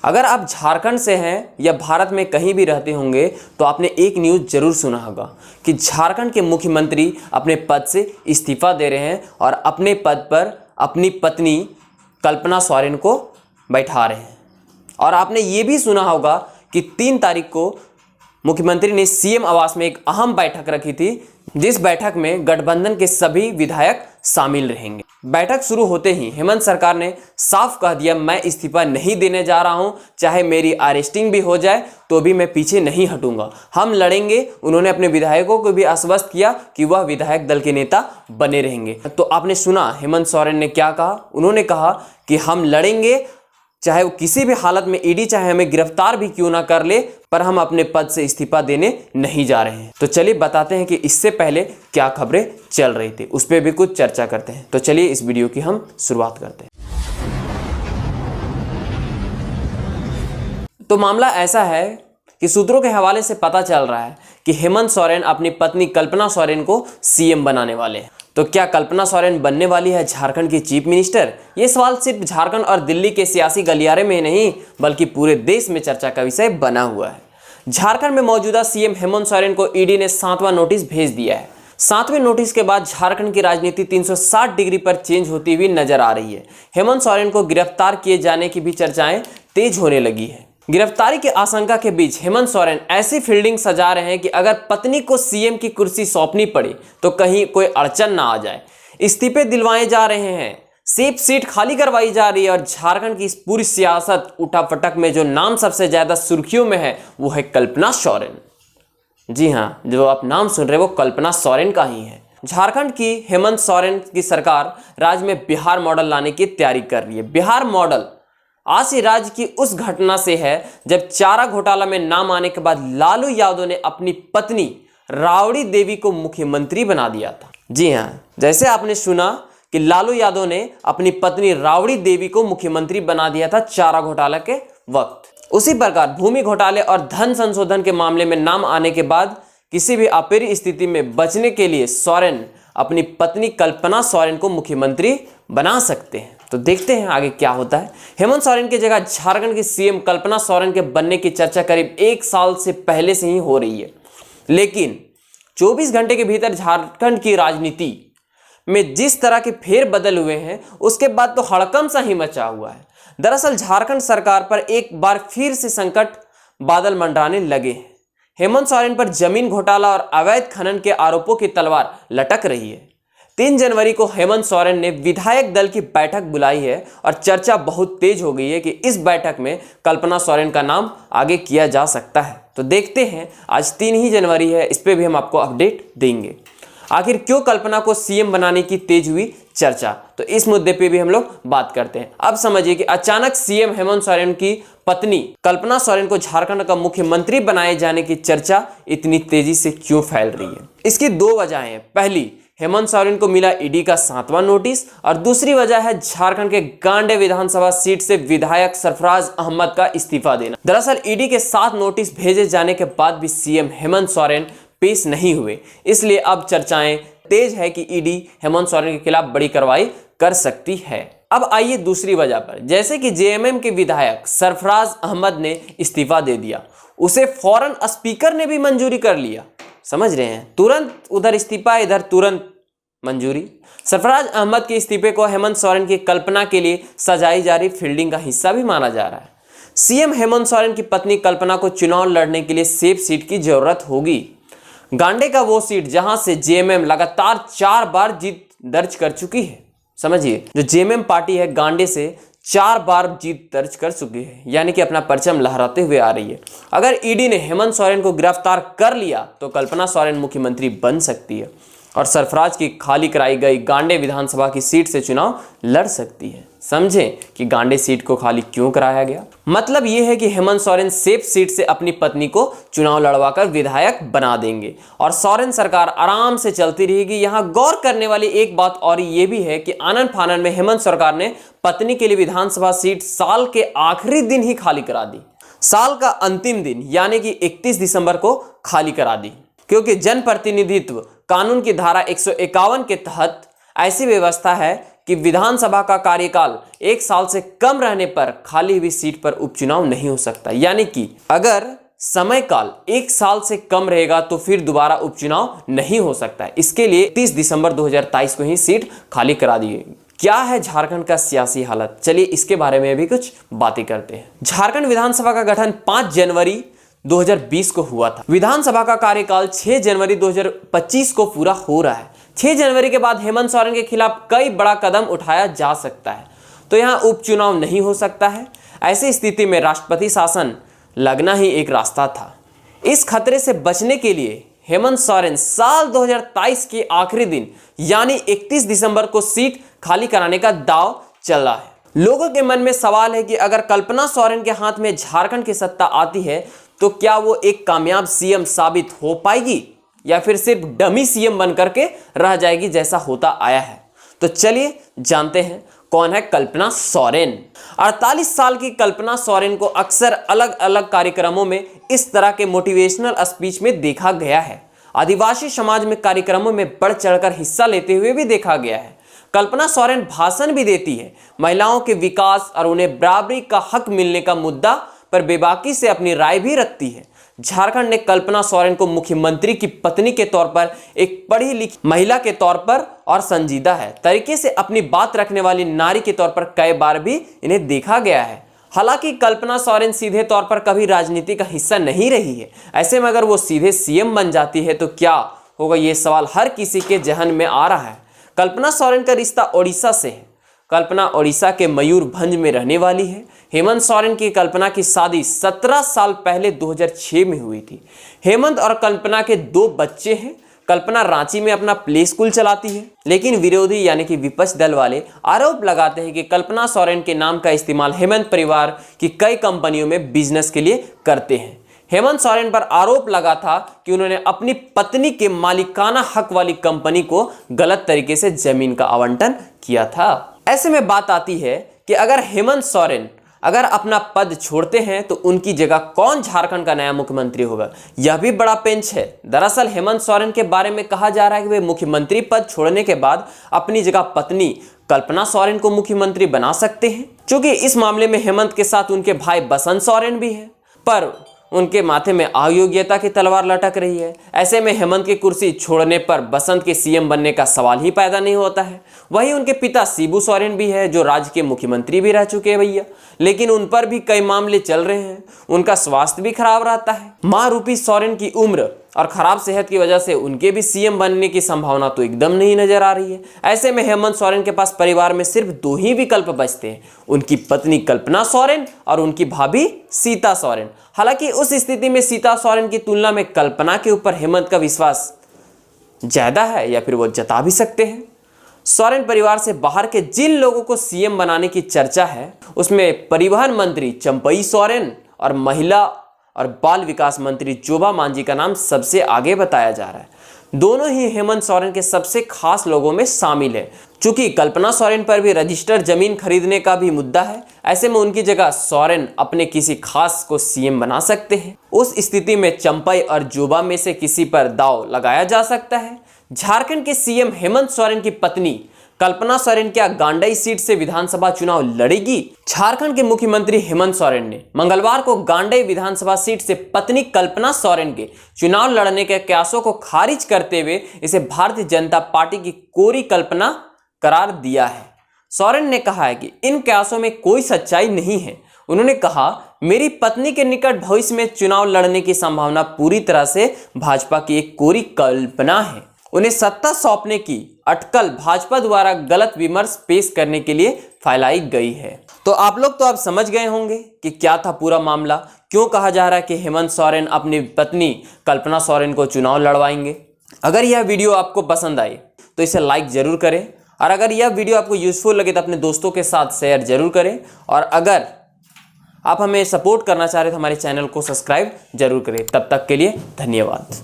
अगर आप झारखंड से हैं या भारत में कहीं भी रहते होंगे तो आपने एक न्यूज़ जरूर सुना होगा कि झारखंड के मुख्यमंत्री अपने पद से इस्तीफा दे रहे हैं और अपने पद पर अपनी पत्नी कल्पना सोरेन को बैठा रहे हैं। और आपने ये भी सुना होगा कि 3 तारीख को मुख्यमंत्री ने सीएम आवास में एक अहम बैठक रखी थी, जिस बैठक में गठबंधन के सभी विधायक शामिल रहेंगे। बैठक शुरू होते ही हेमंत सरकार ने साफ कह दिया, मैं इस्तीफा नहीं देने जा रहा हूं, चाहे मेरी अरेस्टिंग भी हो जाए तो भी मैं पीछे नहीं हटूंगा, हम लड़ेंगे। उन्होंने अपने विधायकों को भी आश्वस्त किया कि वह विधायक दल के नेता बने रहेंगे। तो आपने सुना हेमंत सोरेन ने क्या कहा। उन्होंने कहा कि हम लड़ेंगे, चाहे वो किसी भी हालत में ईडी चाहे हमें गिरफ्तार भी क्यों ना कर ले, पर हम अपने पद से इस्तीफा देने नहीं जा रहे हैं। तो चलिए बताते हैं कि इससे पहले क्या खबरें चल रही थी, उस पर भी कुछ चर्चा करते हैं। तो चलिए इस वीडियो की हम शुरुआत करते हैं। तो मामला ऐसा है कि सूत्रों के हवाले से पता चल रहा है कि हेमंत सोरेन अपनी पत्नी कल्पना सोरेन को सीएम बनाने वाले हैं। तो क्या कल्पना सोरेन बनने वाली है झारखंड की चीफ मिनिस्टर? ये सवाल सिर्फ झारखंड और दिल्ली के सियासी गलियारे में नहीं बल्कि पूरे देश में चर्चा का विषय बना हुआ है। झारखंड में मौजूदा सीएम हेमंत सोरेन को ईडी ने 7वां नोटिस भेज दिया है। 7वें नोटिस के बाद झारखंड की राजनीति 360 डिग्री पर चेंज होती हुई नजर आ रही है। हेमंत सोरेन को गिरफ्तार किए जाने की भी चर्चाएं तेज होने लगी है। गिरफ्तारी की आशंका के बीच हेमंत सोरेन ऐसी फील्डिंग सजा रहे हैं कि अगर पत्नी को सीएम की कुर्सी सौंपनी पड़े तो कहीं कोई अड़चन ना आ जाए। इस्तीफे दिलवाए जा रहे हैं, सेफ सीट खाली करवाई जा रही है और झारखंड की इस पूरी सियासत उठापटक में जो नाम सबसे ज्यादा सुर्खियों में है वो है कल्पना सोरेन। जी हाँ, जो आप नाम सुन रहे हैं वो कल्पना सोरेन का ही है। झारखंड की हेमंत सोरेन की सरकार राज्य में बिहार मॉडल लाने की तैयारी कर रही है। बिहार मॉडल आज ही राज्य की उस घटना से है जब चारा घोटाला में नाम आने के बाद लालू यादव ने अपनी पत्नी राबड़ी देवी को मुख्यमंत्री बना दिया था। जी हाँ, जैसे आपने सुना कि लालू यादव ने अपनी पत्नी राबड़ी देवी को मुख्यमंत्री बना दिया था चारा घोटाला के वक्त। उसी प्रकार भूमि घोटाले और धन संशोधन के मामले में नाम आने के बाद किसी भी अप्रिय स्थिति में बचने के लिए सोरेन अपनी पत्नी कल्पना सोरेन को मुख्यमंत्री बना सकते हैं। तो देखते हैं आगे क्या होता है। हेमंत सोरेन की जगह झारखंड की सीएम कल्पना सोरेन के बनने की चर्चा करीब 1 साल से पहले से ही हो रही है, लेकिन 24 घंटे के भीतर झारखंड की राजनीति में जिस तरह के फेर बदल हुए हैं उसके बाद तो हड़कंप सा ही मचा हुआ है। दरअसल झारखंड सरकार पर एक बार फिर से संकट बादल मंडराने लगे हैं। हेमंत सोरेन पर जमीन घोटाला और अवैध खनन के आरोपों की तलवार लटक रही है। 3 जनवरी को हेमंत सोरेन ने विधायक दल की बैठक बुलाई है और चर्चा बहुत तेज हो गई है कि इस बैठक में कल्पना सोरेन का नाम आगे किया जा सकता है। तो देखते हैं, आज 3 ही जनवरी है, इस पे भी हम आपको अपडेट देंगे। आखिर क्यों कल्पना को सीएम बनाने की तेज हुई चर्चा, तो इस मुद्दे पे भी हम लोग बात करते हैं। अब समझिए कि अचानक सीएम हेमंत सोरेन की पत्नी कल्पना सोरेन को झारखंड का मुख्यमंत्री बनाए जाने की चर्चा इतनी तेजी से क्यों फैल रही है। इसकी 2 वजहें हैं। पहली, हेमंत सोरेन को मिला ईडी का 7वां नोटिस और दूसरी वजह है झारखंड के गांडे विधानसभा सीट से विधायक सरफराज अहमद का इस्तीफा देना। दरअसल ईडी के 7 नोटिस भेजे जाने के बाद भी सीएम हेमंत सोरेन पेश नहीं हुए, इसलिए अब चर्चाएं तेज है कि ईडी हेमंत सोरेन के खिलाफ बड़ी कार्रवाई कर सकती है। अब आइए दूसरी वजह पर। जैसे कि जेएमएम के विधायक सरफराज अहमद ने इस्तीफा दे दिया, उसे फौरन स्पीकर ने भी मंजूरी कर लिया। समझ रहे हैं, तुरंत उधर इस्तीफा इधर तुरंत मंजूरी। सरफराज अहमद के इस्तीफे को हेमंत सोरेन की कल्पना के लिए सजाई जा रही फील्डिंग का हिस्सा भी माना जा रहा है। सीएम हेमंत सोरेन की पत्नी कल्पना को चुनाव लड़ने के लिए सेफ सीट की जरूरत होगी। गांडे का वो सीट जहां से जेएमएम लगातार 4 बार जीत दर्ज कर चुकी है। समझिए, जो जेएमएम पार्टी है गांडे से 4 बार जीत दर्ज कर चुकी है, यानी कि अपना परचम लहराते हुए आ रही है। अगर ईडी ने हेमंत सोरेन को गिरफ्तार कर लिया तो कल्पना सोरेन मुख्यमंत्री बन सकती है और सरफराज की खाली कराई गई गांडे विधानसभा की सीट से चुनाव लड़ सकती है। समझें कि गांडे सीट को खाली क्यों कराया गया। मतलब यह है कि हेमंत सोरेन सेफ सीट से अपनी पत्नी को चुनाव लड़वाकर विधायक बना देंगे और सोरेन सरकार आराम से चलती रहेगी। यहां गौर करने वाली एक बात और ये भी है कि आनन फानन में हेमंत सरकार ने पत्नी के लिए विधानसभा सीट साल के आखिरी दिन ही खाली करा दी। साल का अंतिम दिन यानी कि 31 दिसंबर को खाली करा दी, क्योंकि जनप्रतिनिधित्व कानून की धारा 151 के तहत ऐसी व्यवस्था है कि विधानसभा का कार्यकाल 1 साल से कम रहने पर खाली हुई सीट पर उपचुनाव नहीं हो सकता। यानी कि अगर समय काल 1 साल से कम रहेगा तो फिर दोबारा उपचुनाव नहीं हो सकता है। इसके लिए 30 दिसंबर 2023 को ही सीट खाली करा दी गई। क्या है झारखंड का सियासी हालत, चलिए इसके बारे में भी कुछ बातें करते हैं। झारखंड विधानसभा का गठन 5 जनवरी 2020 को हुआ था। विधानसभा का कार्यकाल 6 जनवरी 2025 को पूरा हो रहा है। 6 जनवरी के बाद हेमंत सोरेन के खिलाफ कई बड़ा कदम उठाया जा सकता है, तो यहाँ उपचुनाव नहीं हो सकता है। ऐसी स्थिति में राष्ट्रपति शासन लगना ही एक रास्ता था। इस खतरे से बचने के लिए हेमंत सोरेन साल 2023 के आखिरी दिन यानी 31 दिसंबर को सीट खाली कराने का दांव चल रहा है। लोगों के मन में सवाल है कि अगर कल्पना सोरेन के हाथ में झारखंड की सत्ता आती है तो क्या वो एक कामयाब सीएम साबित हो पाएगी या फिर सिर्फ डमी सीएम बनकर के रह जाएगी जैसा होता आया है। तो चलिए जानते हैं कौन है कल्पना सोरेन। 48 साल की कल्पना सोरेन को अक्सर अलग अलग कार्यक्रमों में इस तरह के मोटिवेशनल स्पीच में देखा गया है। आदिवासी समाज में कार्यक्रमों में बढ़ चढ़कर हिस्सा लेते हुए भी देखा गया है। कल्पना सोरेन भाषण भी देती है, महिलाओं के विकास और उन्हें बराबरी का हक मिलने का मुद्दा पर बेबाकी से अपनी राय भी रखती है। झारखंड ने कल्पना सोरेन को मुख्यमंत्री की पत्नी के तौर पर, एक पढ़ी लिखी महिला के तौर पर और संजीदा है तरीके से अपनी बात रखने वाली नारी के तौर पर कई बार भी इन्हें देखा गया है। हालांकि कल्पना सोरेन सीधे तौर पर कभी राजनीति का हिस्सा नहीं रही है। ऐसे में अगर वो सीधे सीएम बन जाती है तो क्या होगा, ये सवाल हर किसी के जहन में आ रहा है। कल्पना सोरेन का रिश्ता ओडिशा से है। कल्पना ओडिशा के मयूरभंज में रहने वाली है। हेमंत सोरेन की कल्पना की शादी 17 साल पहले 2006 में हुई थी। हेमंत और कल्पना के 2 बच्चे हैं। कल्पना रांची में अपना प्ले स्कूल चलाती है, लेकिन विरोधी यानी कि विपक्ष दल वाले आरोप लगाते हैं कि कल्पना सोरेन के नाम का इस्तेमाल हेमंत परिवार की कई कंपनियों में बिजनेस के लिए करते हैं। हेमंत सोरेन पर आरोप लगा था कि उन्होंने अपनी पत्नी के मालिकाना हक वाली कंपनी को गलत तरीके से जमीन का आवंटन किया था। ऐसे में बात आती है कि अगर हेमंत सोरेन अगर अपना पद छोड़ते हैं तो उनकी जगह कौन झारखंड का नया मुख्यमंत्री होगा, यह भी बड़ा पेंच है। दरअसल हेमंत सोरेन के बारे में कहा जा रहा है कि वे मुख्यमंत्री पद छोड़ने के बाद अपनी जगह पत्नी कल्पना सोरेन को मुख्यमंत्री बना सकते हैं। क्योंकि इस मामले में हेमंत के साथ उनके भाई बसंत सोरेन भी है, पर उनके माथे में अयोग्यता की तलवार लटक रही है। ऐसे में हेमंत की कुर्सी छोड़ने पर बसंत के सीएम बनने का सवाल ही पैदा नहीं होता है। वहीं उनके पिता शिबू सोरेन भी है जो राज्य के मुख्यमंत्री भी रह चुके हैं भैया, लेकिन उन पर भी कई मामले चल रहे हैं। उनका स्वास्थ्य भी खराब रहता है। मां रूपी सोरेन की उम्र और खराब सेहत की वजह से उनके भी सीएम बनने की संभावना तो एकदम नहीं नजर आ रही है। ऐसे में हेमंत सोरेन के पास परिवार में सिर्फ 2 ही विकल्प बचते हैं, उनकी पत्नी कल्पना सोरेन और उनकी भाभी सीता सोरेन। हालांकि उस स्थिति में सीता सोरेन की तुलना में कल्पना के ऊपर हेमंत का विश्वास ज्यादा है या फिर वो जता भी सकते हैं। सोरेन परिवार से बाहर के जिन लोगों को सीएम बनाने की चर्चा है उसमें परिवहन मंत्री चंपई सोरेन और महिला और बाल विकास मंत्री जोबा मांझी का नाम सबसे आगे बताया जा रहा है। दोनों ही हेमंत सोरेन के सबसे खास लोगों में शामिल है। चूंकि कल्पना सोरेन पर भी रजिस्टर जमीन खरीदने का भी मुद्दा है, ऐसे में उनकी जगह सोरेन अपने किसी खास को सीएम बना सकते हैं। उस स्थिति में चंपई और जोबा में से किसी पर दांव लगाया जा सकता है। झारखंड के सीएम हेमंत सोरेन की पत्नी कल्पना सोरेन क्या गांडई सीट से विधानसभा चुनाव लड़ेगी? झारखंड के मुख्यमंत्री हेमंत सोरेन ने मंगलवार को गांडई विधानसभा सीट से पत्नी कल्पना सोरेन के चुनाव लड़ने के प्रयासों को खारिज करते हुए इसे भारतीय जनता पार्टी की कोरी कल्पना करार दिया है। सोरेन ने कहा है कि इन प्रयासों में कोई सच्चाई नहीं है। उन्होंने कहा, मेरी पत्नी के निकट भविष्य में चुनाव लड़ने की संभावना पूरी तरह से भाजपा की एक कोरी कल्पना है। उन्हें सत्ता सौंपने की अटकल भाजपा द्वारा गलत विमर्श पेश करने के लिए फैलाई गई है। तो आप लोग तो अब समझ गए होंगे कि क्या था पूरा मामला, क्यों कहा जा रहा है कि हेमंत सोरेन अपनी पत्नी कल्पना सोरेन को चुनाव लड़वाएंगे। अगर यह वीडियो आपको पसंद आई तो इसे लाइक जरूर करें, और अगर यह वीडियो आपको यूजफुल लगे तो अपने दोस्तों के साथ शेयर जरूर करें, और अगर आप हमें सपोर्ट करना चाह रहे तो हमारे चैनल को सब्सक्राइब जरूर करें। तब तक के लिए धन्यवाद।